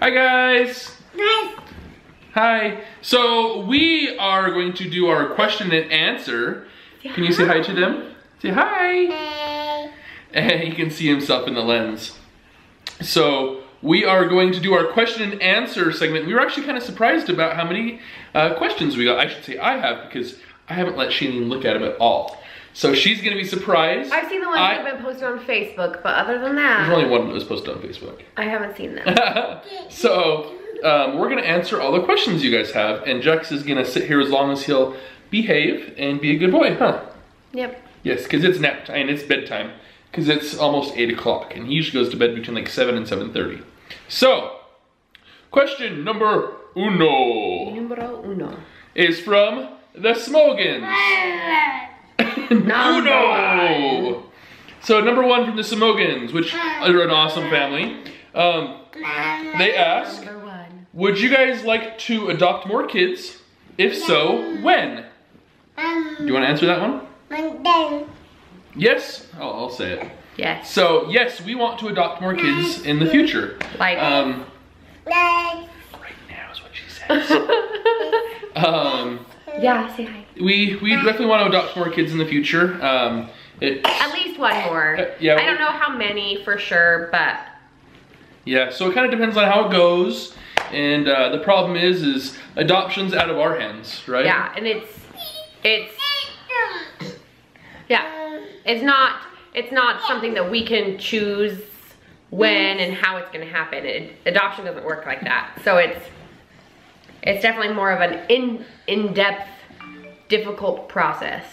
Hi guys. Hi. Hi. So we are going to do our question and answer. Can you say hi to them? Say hi. Hi. And he can see himself in the lens. So we are going to do our question and answer segment. We were actually kind of surprised about how many questions we got. I should say I have, because I haven't let Shaileen look at them at all. So she's gonna be surprised. I've seen the ones that have been posted on Facebook, but other than that, there's only one that was posted on Facebook. I haven't seen them. So we're gonna answer all the questions you guys have, and Jax is gonna sit here as long as he'll behave and be a good boy, huh? Yep. Yes, because it's nap time, it's bedtime, because it's almost 8 o'clock, and he usually goes to bed between like 7 and 7:30. So, question number uno. Is from the Smogans. Uno! So number 1 from the Smogans, which are an awesome family. They ask, would you guys like to adopt more kids? If so, when? Do you want to answer that one? Yes? I'll say it. Yes. So yes, we want to adopt more kids in the future. Like right now is what she says. Yeah, say hi. We definitely want to adopt more kids in the future. At least one more. Yeah. I don't know how many for sure, but yeah. So it kind of depends on how it goes, and the problem is adoption's out of our hands, right? yeah, and it's not something that we can choose when and how it's going to happen. Adoption doesn't work like that. So it's definitely more of an in-depth, difficult process.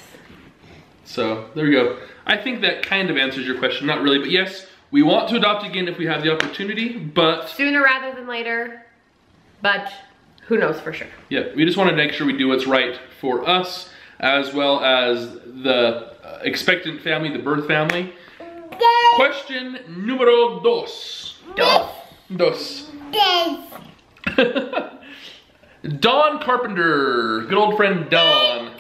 So there we go. I think that kind of answers your question. Not really, but yes, we want to adopt again if we have the opportunity, but sooner rather than later, but who knows for sure. Yeah, we just want to make sure we do what's right for us, as well as the expectant family, the birth family. Question numero dos. Dos. Dawn Carpenter, good old friend Dawn,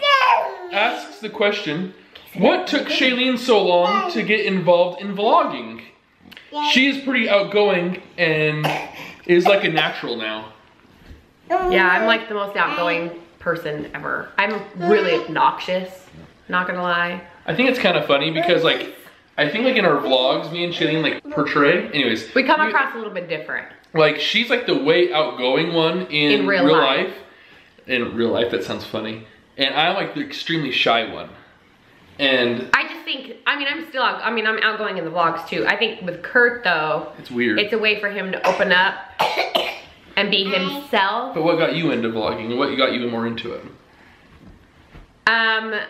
asks the question, what took Shaileen so long to get involved in vlogging? She is pretty outgoing and is like a natural now. Yeah, I'm like the most outgoing person ever. I'm really obnoxious, not gonna lie. I think it's kind of funny because like, I think like in our vlogs, me and Shaileen like portray, anyways. We come across a little bit different. Like she's like the way outgoing one in real life. In real life, that sounds funny. And I'm like the extremely shy one. And I just think, I'm outgoing in the vlogs too. I think with Curt though, it's weird. It's a way for him to open up and be himself. But what got you into vlogging? What got you more into it? Because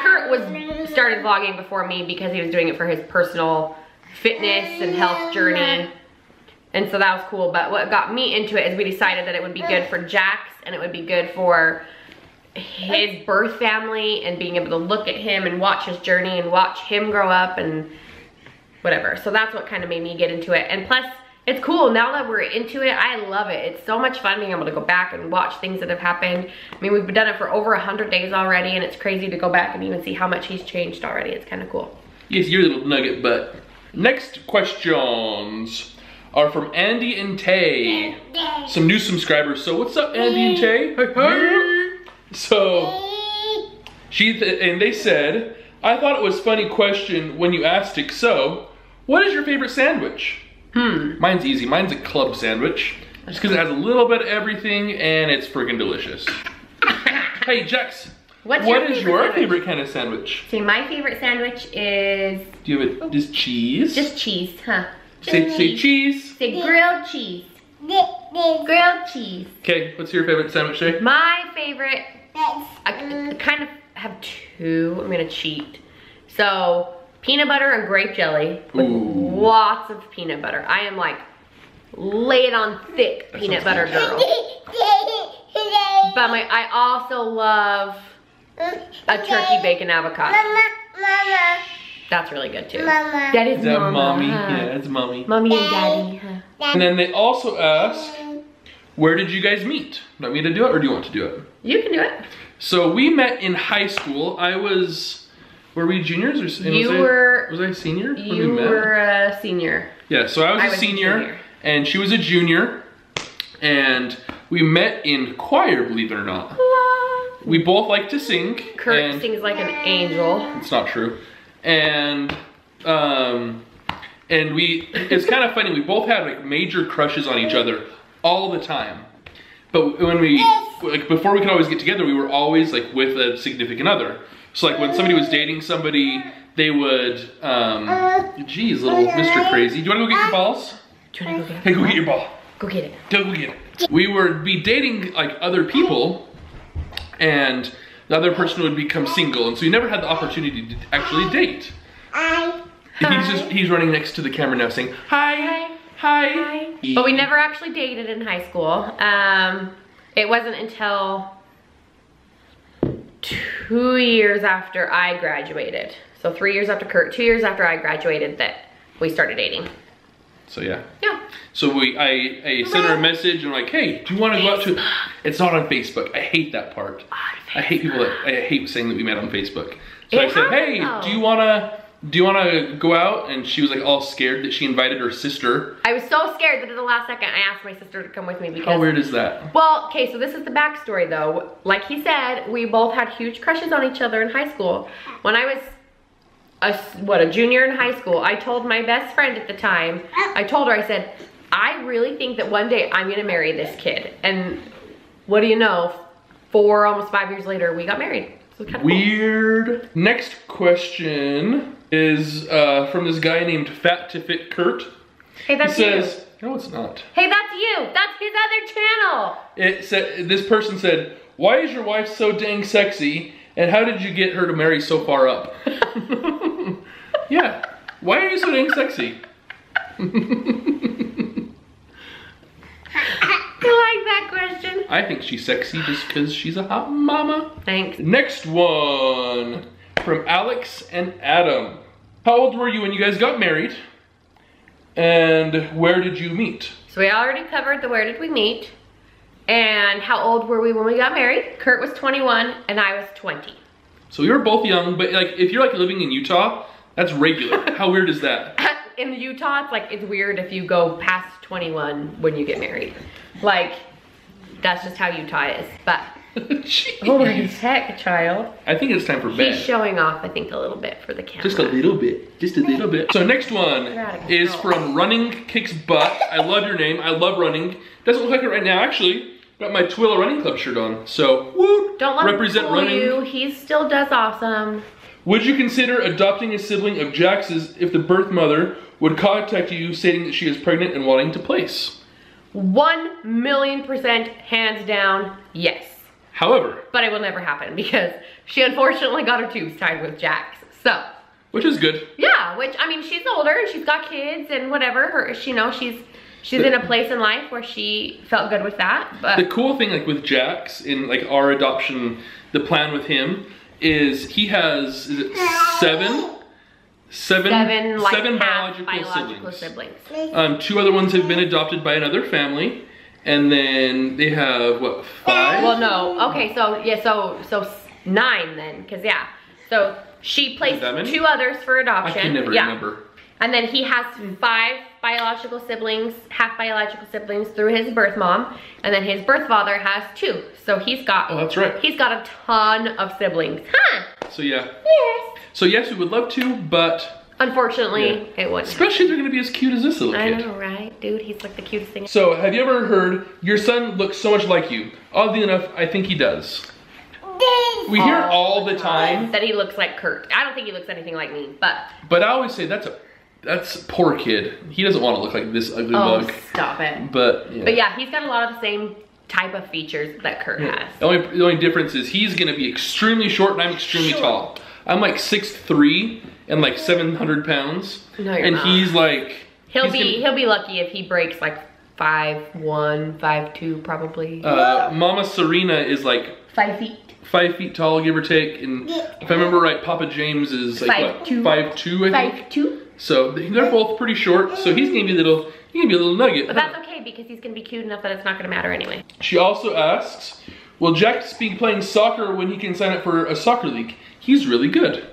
Curt started vlogging before me because he was doing it for his personal fitness and health journey. And so that was cool. But what got me into it is we decided that it would be good for Jax and it would be good for his birth family and being able to look at him and watch his journey and watch him grow up and whatever. So that's what kind of made me get into it. And plus, it's cool. Now that we're into it, I love it. It's so much fun being able to go back and watch things that have happened. I mean, we've done it for over 100 days already, and it's crazy to go back and even see how much he's changed already. It's kind of cool. Yes, your little nugget butt. Next questions are from Andy and Tay. Some new subscribers. So what's up, Andy and Tay? Hi, hi. So, and they said, I thought it was a funny question when you asked it. So, what is your favorite sandwich? Mine's easy. Mine's a club sandwich. Just because it has a little bit of everything and it's freaking delicious. Hey, Jax, what is your favorite kind of sandwich? See, my favorite sandwich is... Do you have it, just cheese? Just cheese, huh? Say cheese. Say grilled cheese. Grilled cheese. Okay, what's your favorite sandwich, Shay? My favorite, I kind of have two. I'm gonna cheat. So, peanut butter and grape jelly with lots of peanut butter. I am like, lay it on thick peanut butter girl. But I also love a turkey bacon avocado. That's really good too. That is Mama. Mommy? Yeah, it's Mommy. Mommy and Daddy. Huh? And then they also ask, where did you guys meet? Do you want me to do it or do you want to do it? You can do it. So we met in high school. Were we juniors or was I senior? You were a senior. Yeah, so I was a senior. and she was a junior, and we met in choir, believe it or not. We both like to sing. Curt sings like an angel. It's not true. And it's kind of funny, we both had like major crushes on each other all the time. But when before we could always get together, we were always like with a significant other. So like when somebody was dating somebody, they would, geez, little Mr. Crazy. Do you wanna go get your balls? Do you wanna go get it? Hey, go get your ball. Go get it. Go get it. We would be dating like other people, and the other person would become single, and so you never had the opportunity to actually date. He's running next to the camera now saying, hi, hi. But we never actually dated in high school. It wasn't until 2 years after I graduated. So 3 years after Curt, 2 years after I graduated that we started dating. So yeah. Yeah. So I sent her a message and I'm like, hey, do you want to go out to, it's not on Facebook. I hate that part. I hate people that, I hate saying that we met on Facebook. So I said, hey, do you want to go out? And she was like all scared that she invited her sister. I was so scared that at the last second I asked my sister to come with me because— How weird is that? Well, okay, so this is the backstory though. Like he said, we both had huge crushes on each other in high school. When I was a junior in high school, I told my best friend at the time, I told her, I said, I really think that one day I'm gonna marry this kid. And what do you know, almost 5 years later, we got married. So kind of weird. Cool. Next question is from this guy named Fat to Fit Curt. Hey, that's he says, no, it's not. Hey, that's you. That's his other channel. It said, this person said, why is your wife so dang sexy? And how did you get her to marry so far up? Yeah. Why are you so dang sexy? You like that question? I think she's sexy just because she's a hot mama. Thanks. Next one from Alex and Adam. How old were you when you guys got married? And where did you meet? So we already covered the where did we meet. And how old were we when we got married? Curt was 21 and I was 20. So we were both young, but like if you're like living in Utah, that's regular. How weird is that? In Utah, it's weird if you go past 21 when you get married. Like, that's just how Utah is. But oh my heck, child. I think it's time for bed. He's showing off, I think, a little bit for the camera. Just a little bit. Just a little bit. So next one is from Running Kicks Butt. I love your name. I love running. Doesn't look like it right now, actually. Got my Twilla Running Club shirt on. So, woo! Don't let represent him fool running. you. He still does awesome. Would you consider adopting a sibling of Jax's if the birth mother would contact you stating that she is pregnant and wanting to place? 1,000,000% hands down, yes. However. But it will never happen because she unfortunately got her tubes tied with Jax, so. Which is good. Yeah, which, I mean, she's older and she's got kids and whatever. She's in a place in life where she felt good with that, but. The cool thing like with Jax in like our adoption, the plan with him is he has, is it seven biological siblings. 2 other ones have been adopted by another family, and then they have what, 5? Well, no. Okay, so yeah, so 9 then, because yeah. So she placed 2 others for adoption. I can never remember. And then he has 5 biological siblings, half biological siblings through his birth mom, and then his birth father has 2. So he's got. Oh, that's right. He's got a ton of siblings. Huh? So yeah. Yes. So yes, we would love to, but unfortunately, it wouldn't. Especially if they're gonna be as cute as this little kid. I know, right? Dude, he's like the cutest thing. So, have you ever heard, your son looks so much like you? Oddly enough, I think he does. We hear it all the time. That he looks like Curt. I don't think he looks anything like me, but. But I always say, that's poor kid. He doesn't want to look like this ugly bug. Stop it. But yeah, he's got a lot of the same type of features that Curt has. The only difference is he's gonna be extremely short and I'm extremely tall. I'm like 6'3" and like 700 pounds. No, you're and not. he's like he'll be lucky if he breaks like 5'1", 5'2" probably. Mama Serena is like 5 feet. 5 feet tall, give or take. And if I remember right, Papa James is like 5'2", I think. 5'2". So they're both pretty short. So he's gonna be a little nugget. But that's okay because he's gonna be cute enough that it's not gonna matter anyway. She also asks, will Jax be playing soccer when he can sign up for a soccer league? He's really good.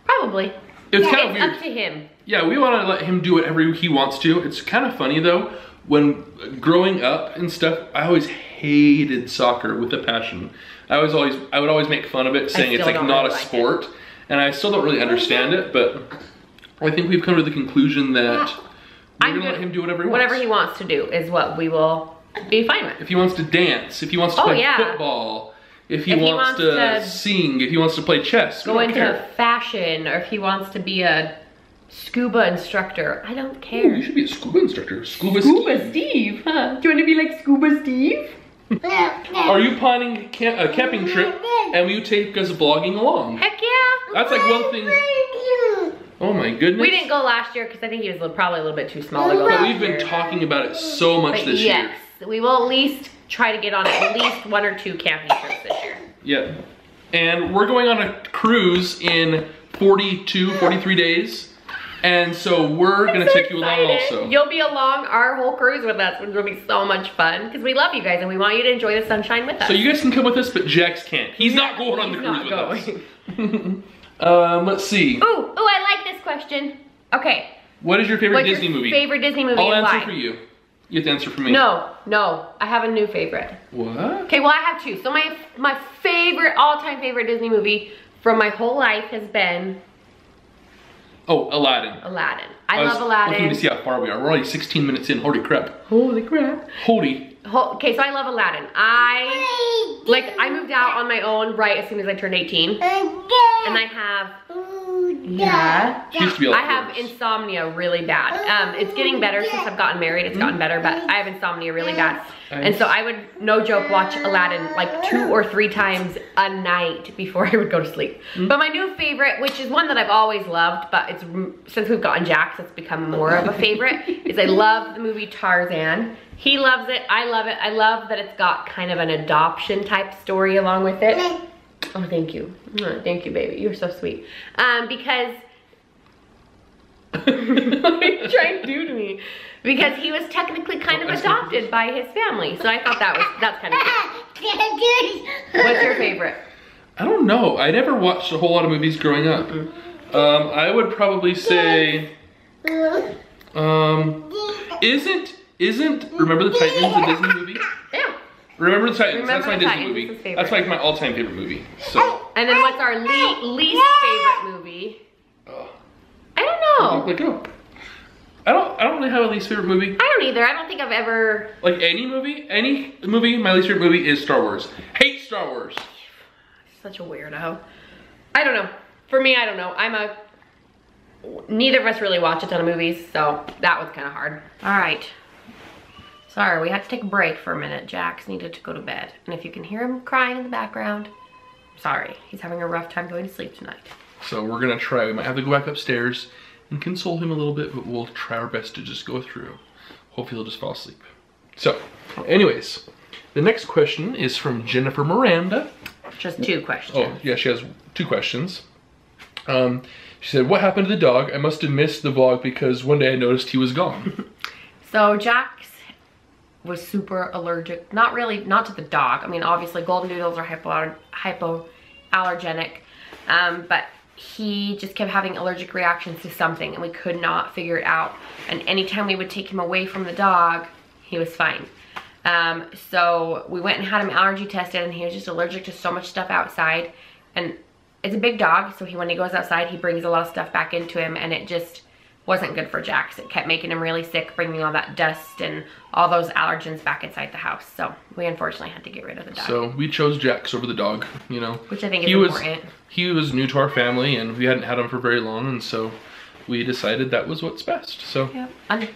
Probably. It's kind of weird. Up to him. Yeah, we want to let him do whatever he wants to. It's kind of funny though. when growing up and stuff, I always hated soccer with a passion. I would always make fun of it, saying it's like not a sport, and I still don't really understand it, but I think we've come to the conclusion that we're gonna let him do whatever he wants. Whatever he wants to do is what we will be fine with. If he wants to dance, if he wants to play football, if he wants to sing, if he wants to play chess, go into fashion, or if he wants to be a scuba instructor, I don't care. Ooh, you should be a scuba instructor. Scuba Steve, huh? Do you want to be like Scuba Steve? Are you planning a camping trip, and will you take us vlogging along? Heck yeah. That's like one thing. Oh my goodness. We didn't go last year because I think he was probably a little bit too small to go. But we've been talking about it so much this year. Yes, we will at least try to get on at least 1 or 2 camping trips this year. Yeah. And we're going on a cruise in 43 days. And so we're going to take you along also. You'll be along our whole cruise with us, which will be so much fun because we love you guys and we want you to enjoy the sunshine with us. So you guys can come with us, but Jax can't. He's not going on the cruise with us. Let's see. Ooh, I like this question. Okay. What is your favorite Disney movie? Favorite Disney movie? I'll answer for you. You have to answer for me. No, I have a new favorite. What? Okay, well I have 2. So my favorite, all-time favorite Disney movie from my whole life has been... Oh, Aladdin. Aladdin. I love Aladdin. Looking to see how far we are. We're already 16 minutes in. Holy crap. Holy crap. Holy. Okay, so I love Aladdin. I moved out on my own right as soon as I turned 18. And I have... Yeah. She used to be able to I have insomnia really bad. It's getting better since I've gotten married. It's gotten better, but I have insomnia really bad. And so I would, no joke, watch Aladdin like 2 or 3 times a night before I would go to sleep. But my new favorite, which is one that I've always loved, but it's since we've gotten Jax, it's become more of a favorite, is I love the movie Tarzan. He loves it. I love it. I love that it's got kind of an adoption type story along with it. Oh, thank you. Thank you, baby. You're so sweet. Because... what are you trying to do to me? Because he was technically kind of adopted by his family. So I thought that's kind of cute. What's your favorite? I don't know. I never watched a whole lot of movies growing up. I would probably say... Isn't Remember the Titans a Disney movie? Yeah. Remember the Titans. That's my Disney movie. That's like my all-time favorite movie. So. And then what's our least favorite movie? I don't know. Let go. I don't really have a least favorite movie. I don't either. I don't think I've ever... Like any movie, my least favorite movie is Star Wars. Hate Star Wars. Such a weirdo. I don't know. For me, I don't know. Neither of us really watch a ton of movies, so that was kind of hard. All right. Sorry, we had to take a break for a minute. Jax needed to go to bed. And if you can hear him crying in the background, sorry. He's having a rough time going to sleep tonight. So we're gonna try. We might have to go back upstairs and console him a little bit, but we'll try our best to just go through. Hopefully he'll just fall asleep. So, anyways, the next question is from Jennifer Miranda. Just 2 questions. Oh, yeah, she has 2 questions. She said, what happened to the dog? I must have missed the vlog because one day I noticed he was gone. So Jax was super allergic, not to the dog. I mean, obviously golden doodles are hypoallergenic, but he just kept having allergic reactions to something and we could not figure it out. And anytime we would take him away from the dog, he was fine. So we went and had him allergy tested and he was just allergic to so much stuff outside. And it's a big dog, so when he goes outside, he brings a lot of stuff back into him and it just wasn't good for Jax. It kept making him really sick, bringing all that dust and all those allergens back inside the house. So we unfortunately had to get rid of the dog. So we chose Jax over the dog, you know. Which I think is important. He was new to our family and we hadn't had him for very long, and so we decided that was what's best. So yeah,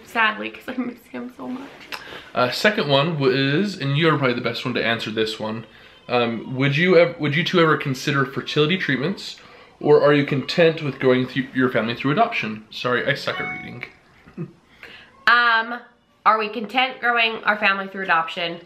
sadly, because I miss him so much. Second one was, and you're probably the best one to answer this one. Would you two ever consider fertility treatments, or are you content with going through your family through adoption? Sorry, I suck at reading. Are we content growing our family through adoption?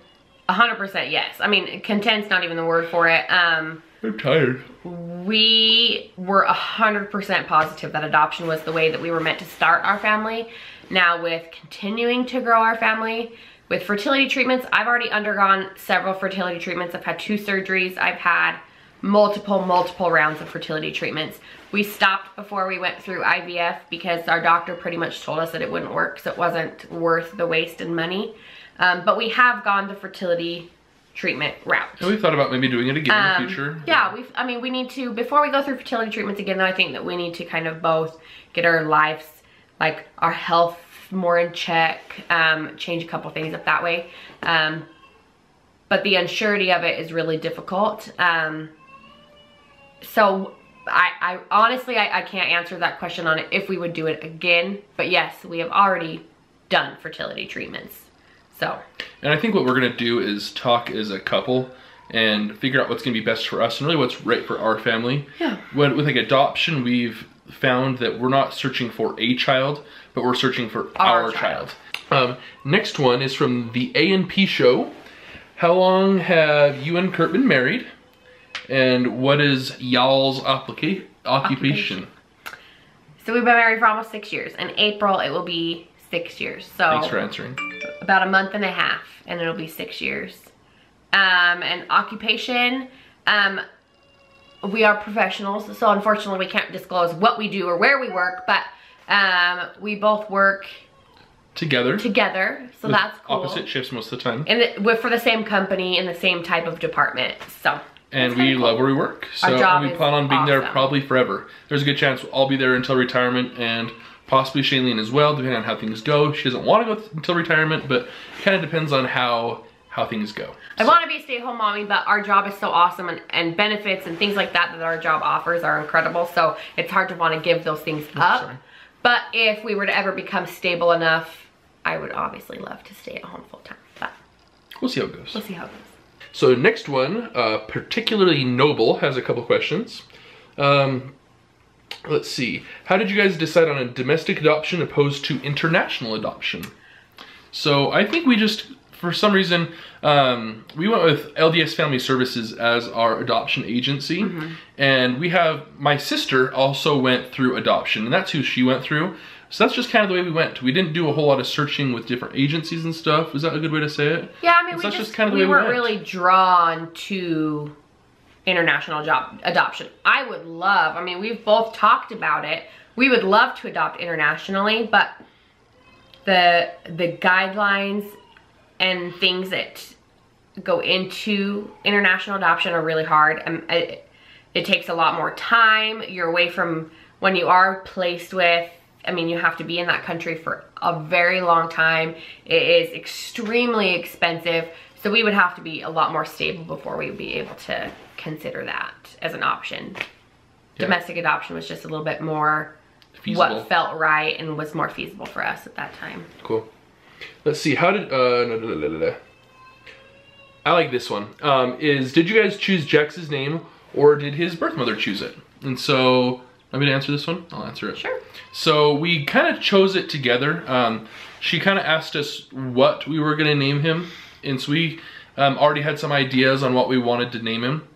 100% yes. I mean, content's not even the word for it. I'm tired. We were 100% positive that adoption was the way that we were meant to start our family. Now with continuing to grow our family, with fertility treatments, I've already undergone several fertility treatments. I've had 2 surgeries. I've had multiple rounds of fertility treatments. We stopped before we went through IVF because our doctor pretty much told us that it wouldn't work, so it wasn't worth the waste and money. But we have gone the fertility treatment route. And we thought about maybe doing it again in the future. Yeah, I mean, we need to, before we go through fertility treatments again, I think that we need to kind of both get our lives, like our health more in check, change a couple things up that way. But the unsurety of it is really difficult. So I honestly, I can't answer that question on it if we would do it again. But yes, we have already done fertility treatments. So. And I think what we're gonna do is talk as a couple and figure out what's gonna be best for us and really what's right for our family. Yeah. With like adoption, we've found that we're not searching for a child, but we're searching for our child. Next one is from the A&P show. How long have you and Curt been married? And what is y'all's occupation? So we've been married for almost 6 years. In April, it will be 6 years. So thanks for answering. About a month and a half, and it'll be 6 years. And occupation, we are professionals, so unfortunately we can't disclose what we do or where we work, but we both work together, so that's cool. Opposite shifts most of the time. And we're for the same company in the same type of department, so. And we love where we work, so we plan on being there probably forever. There's a good chance I'll be there until retirement, and possibly Shaileen as well, depending on how things go. She doesn't want to go until retirement, but it kind of depends on how things go. I want to be a stay-at-home mommy, but our job is so awesome, and benefits and things like that our job offers are incredible, so it's hard to want to give those things up. Sorry. But if we were to ever become stable enough, I would obviously love to stay at home full-time, but we'll see how it goes. We'll see how it goes. So next one, particularly Noble, has a couple questions. Let's see. How did you guys decide on a domestic adoption opposed to international adoption? So I think we just, for some reason, we went with LDS Family Services as our adoption agency. And we have, my sister also went through adoption, and that's who she went through. So that's just kind of the way we went. We didn't do a whole lot of searching with different agencies and stuff. Is that a good way to say it? Yeah, I mean, we weren't really drawn to international adoption. I would love, I mean, we've both talked about it. We would love to adopt internationally, but the guidelines and things that go into international adoption are really hard. It takes a lot more time. You're away from when you are placed with, I mean, you have to be in that country for a very long time. It is extremely expensive. So we would have to be a lot more stable before we would be able to consider that as an option. Yeah. Domestic adoption was just a little bit more feasible. What felt right and was more feasible for us at that time. Cool. Let's see, how did, I like this one. Did you guys choose Jax's name or did his birth mother choose it? And so, want me to answer this one? I'll answer it. Sure. So we kind of chose it together. She kind of asked us what we were gonna name him. And so we already had some ideas on what we wanted to name him.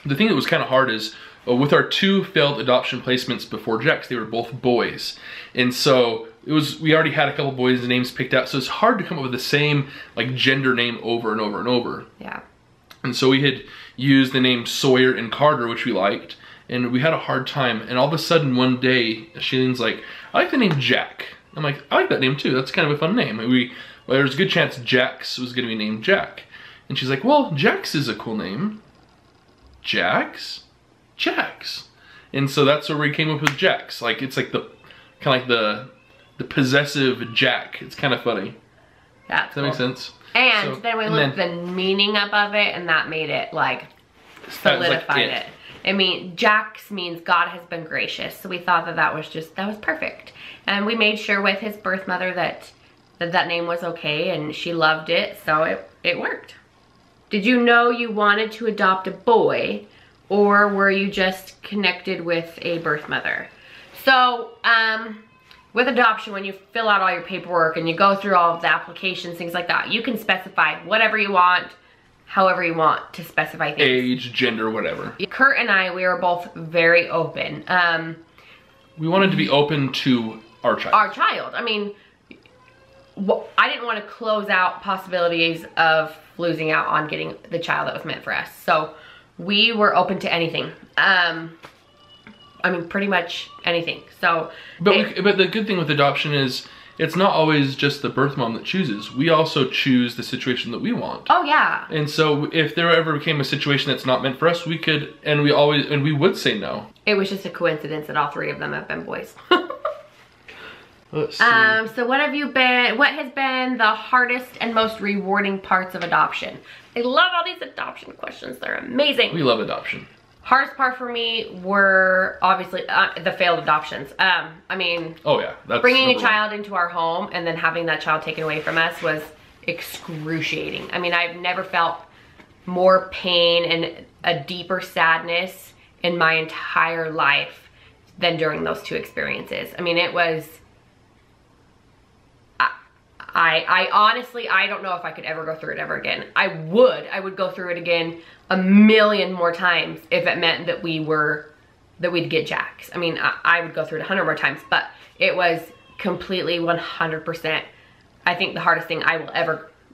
The thing that was kind of hard is with our 2 failed adoption placements before Jax, they were both boys. And so we already had a couple boys' names picked out. So it's hard to come up with the same like gender name over and over and over. Yeah. And so we had used the name Sawyer and Carter, which we liked. And we had a hard time. And all of a sudden one day, Shaileen's like, I like the name Jack. I'm like, I like that name too. That's kind of a fun name. Well, there's a good chance Jax was gonna be named Jack. And she's like, well, Jax is a cool name. Jax? Jax. And so that's where we came up with Jax. Like, it's like kind of like the possessive Jack. It's kind of funny. Yeah, does that make sense? And so, then we looked the meaning up of it, and that made it like solidified it. I mean, Jax means God has been gracious. So we thought that was perfect. And we made sure with his birth mother that name was okay, and she loved it, so it worked. Did you know you wanted to adopt a boy, or were you just connected with a birth mother? So, with adoption, when you fill out all your paperwork and you go through all of the applications, things like that, you can specify whatever you want, however you want to specify things. Age, gender, whatever. Curt and I, we were both very open. We wanted to be open to our child. Our child. I mean, I didn't want to close out possibilities of losing out on getting the child that was meant for us. So we were open to anything. I mean, pretty much anything. So, but the good thing with adoption is it's not always just the birth mom that chooses. We also choose the situation that we want. Oh yeah. And so if there ever became a situation that's not meant for us, we could, and we would say no. It was just a coincidence that all 3 of them have been boys. Let's see. So what has been the hardest and most rewarding parts of adoption? I love all these adoption questions. They're amazing. We love adoption. Hardest part for me were obviously the failed adoptions. I mean, oh yeah, that's bringing a child into our home and then having that child taken away from us was excruciating. I mean, I've never felt more pain and a deeper sadness in my entire life than during those 2 experiences. I mean, it was, I honestly, I don't know if I could ever go through it ever again. I would go through it again a million more times if it meant that we'd get Jacks. I mean, I would go through it 100 more times, but it was completely 100%, I think, the hardest thing I will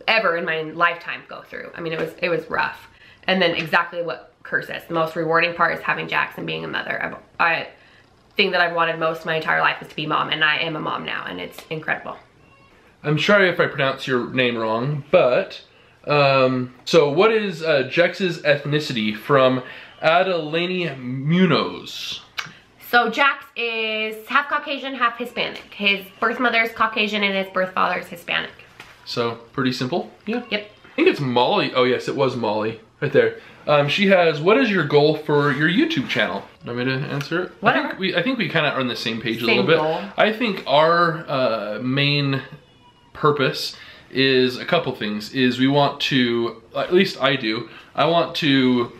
ever in my lifetime go through. I mean, it was rough. And then exactly what Curt says, the most rewarding part is having Jacks and being a mother. I thing that I've wanted most my entire life is to be mom, and I am a mom now, and it's incredible. I'm sorry if I pronounce your name wrong, but so what is Jax's ethnicity from Adelania Munoz? So Jax is half Caucasian, half Hispanic. His birth mother is Caucasian and his birth father is Hispanic. So pretty simple, yeah. Yep. I think it's Molly. Oh yes, it was Molly right there. She has, what is your goal for your YouTube channel? Want me to answer it? Whatever. I think we kind of are on the same page a little bit. Goal. I think our main purpose is a couple things. Is we want to, at least I do, I want to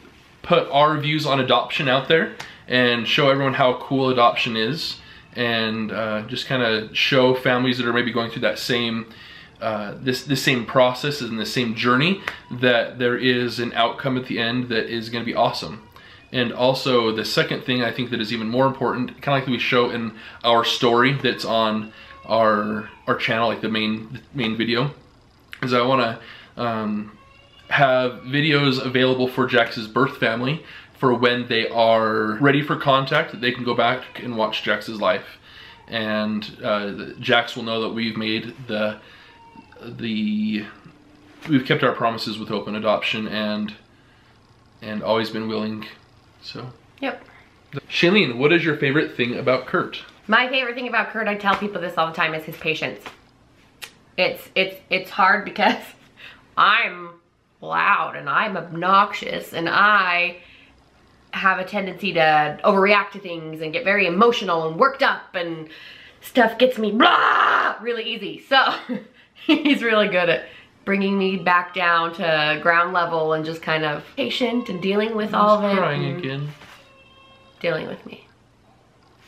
put our views on adoption out there and show everyone how cool adoption is, and just kind of show families that are maybe going through that same this same process and the same journey, that there is an outcome at the end that is going to be awesome. And also the second thing I think that is even more important, kind of like we show in our story that's on our channel, like the main video, is I want to have videos available for Jax's birth family for when they are ready for contact. They can go back and watch Jax's life, and Jax will know that we've made we've kept our promises with open adoption and always been willing. So yep. Shaileen, what is your favorite thing about Curt? My favorite thing about Curt, I tell people this all the time, is his patience. It's hard because I'm loud and I'm obnoxious and I have a tendency to overreact to things and get very emotional and worked up, and stuff gets me blah really easy. So he's really good at bringing me back down to ground level and just kind of patient and dealing with all of it. Crying again. Dealing with me.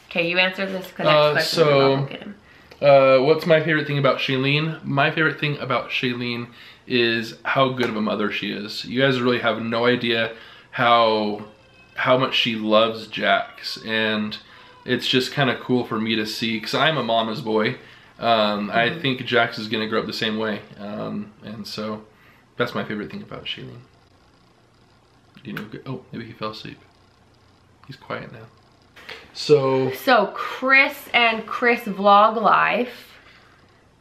Okay, you answer this next question. So, and I'll get him. What's my favorite thing about Shaileen? My favorite thing about Shaileen is how good of a mother she is. You guys really have no idea how much she loves Jax, and it's just kind of cool for me to see, because I'm a mama's boy. I think Jax is going to grow up the same way, and so that's my favorite thing about Shaileen. You know, oh, maybe he fell asleep. He's quiet now. So Chris and Chris Vlog Life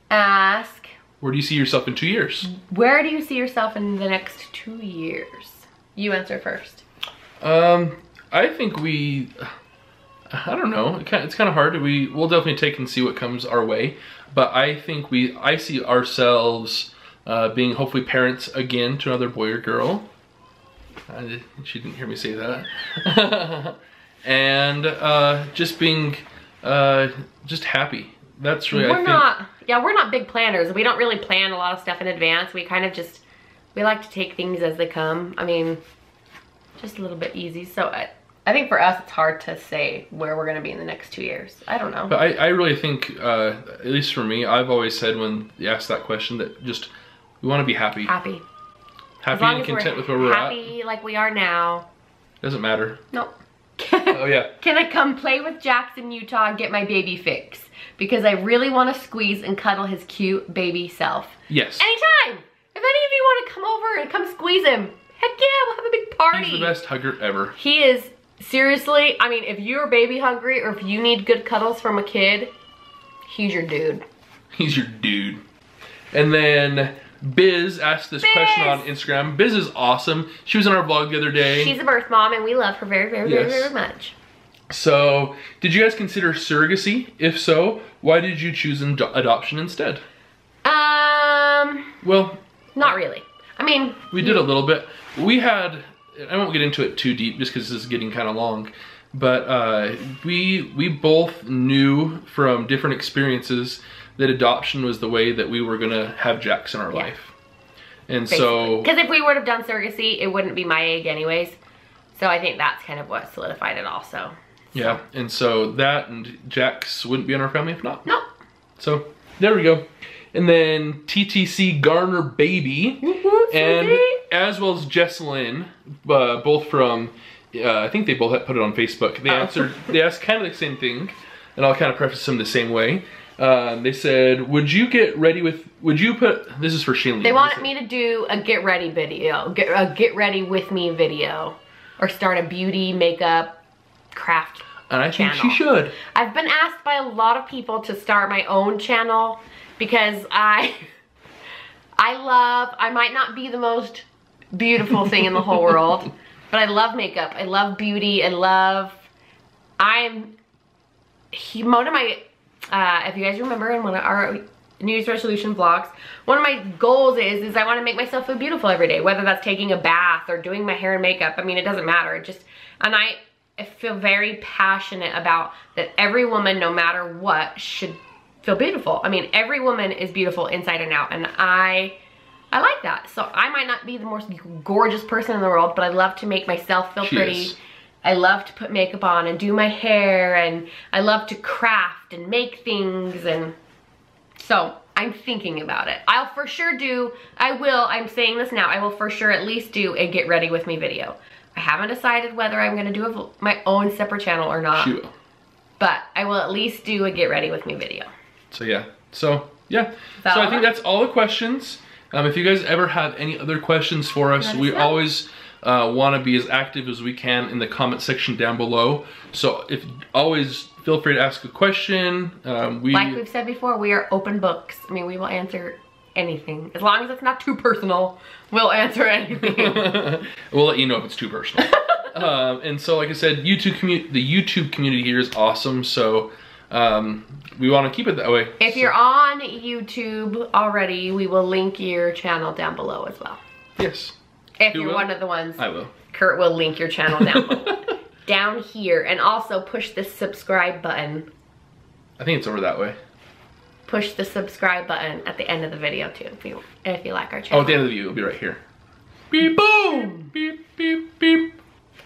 ask, where do you see yourself in 2 years? Where do you see yourself in the next 2 years? You answer first. I think I don't know. It's kind of hard. We'll definitely take and see what comes our way. But I think I see ourselves being hopefully parents again to another boy or girl. She didn't hear me say that. And just being just happy. That's really, we're not big planners. We don't really plan a lot of stuff in advance. We kind of just, we like to take things as they come. I mean, just a little bit easy. So I think for us, it's hard to say where we're going to be in the next 2 years. I don't know. But I really think, at least for me, I've always said when you ask that question that just, we want to be happy. Happy and content with where we're at. Happy like we are now. Doesn't matter. Nope. Oh yeah. Can I come play with Jax in Utah and get my baby fix? Because I really want to squeeze and cuddle his cute baby self. Yes. Anytime. If any of you want to come over and come squeeze him, heck yeah, we'll have a big party. He's the best hugger ever. He is, seriously, I mean, if you're baby hungry or if you need good cuddles from a kid, he's your dude. He's your dude. And then Biz asked this question on Instagram. Biz is awesome. She was in our vlog the other day. She's a birth mom and we love her very, very, very, very much. So, did you guys consider surrogacy? If so, why did you choose adoption instead? Well, not really. I mean, we did a little bit. We had, I won't get into it too deep just because this is getting kind of long, but we both knew from different experiences that adoption was the way that we were gonna have Jax in our life. And basically. So, because if we would have done surrogacy, it wouldn't be my egg anyways. So I think that's kind of what solidified it also. Yeah, and so that and Jax wouldn't be in our family if not. No. So there we go. And then TTC Garner Baby, and as well as Jesselyn, both from, I think they both put it on Facebook. They answered, they asked kind of the same thing, and I'll kind of preface them the same way. They said, would you get ready with, would you put, this is for Shaileen. They wanted me to do a get ready video, a get ready with me video, or start a beauty, makeup, craft And I think channel. she should. I've been asked by a lot of people to start my own channel because I might not be the most beautiful thing in the whole world, but I love makeup, I love beauty, one of my, if you guys remember in one of our New Year's resolution vlogs, one of my goals is I want to make myself feel beautiful every day, whether that's taking a bath or doing my hair and makeup. I mean, it doesn't matter. It just, and I feel very passionate about that every woman, no matter what, should feel beautiful. I mean, every woman is beautiful inside and out, and I like that. So I might not be the most gorgeous person in the world, but I love to make myself feel pretty. I love to put makeup on and do my hair, and I love to craft and make things, and so I'm thinking about it. I'll for sure do, I'm saying this now, I will for sure at least do a get ready with me video. I haven't decided whether I'm gonna do my own separate channel or not. She will. But I will at least do a get ready with me video. So yeah, so I think that's all the questions. If you guys ever have any other questions for us, we always want to be as active as we can in the comment section down below. So always feel free to ask a question. Like we've said before, we are open books. I mean, we will answer anything. As long as it's not too personal, we'll answer anything. We'll let you know if it's too personal. And so, like I said, the YouTube community here is awesome. So we want to keep it that way. If you're on YouTube already, we will link your channel down below as well. Yes. If you're one of the ones, I will. Curt will link your channel down below. Down here, and also push the subscribe button. I think it's over that way. Push the subscribe button at the end of the video too, if you like our channel. Oh, at the end of the video, it'll be right here. Beep, boom! Beep, beep, beep.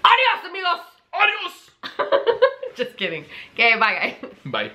Adios, amigos! Adios! Just kidding. Okay, bye guys. Bye.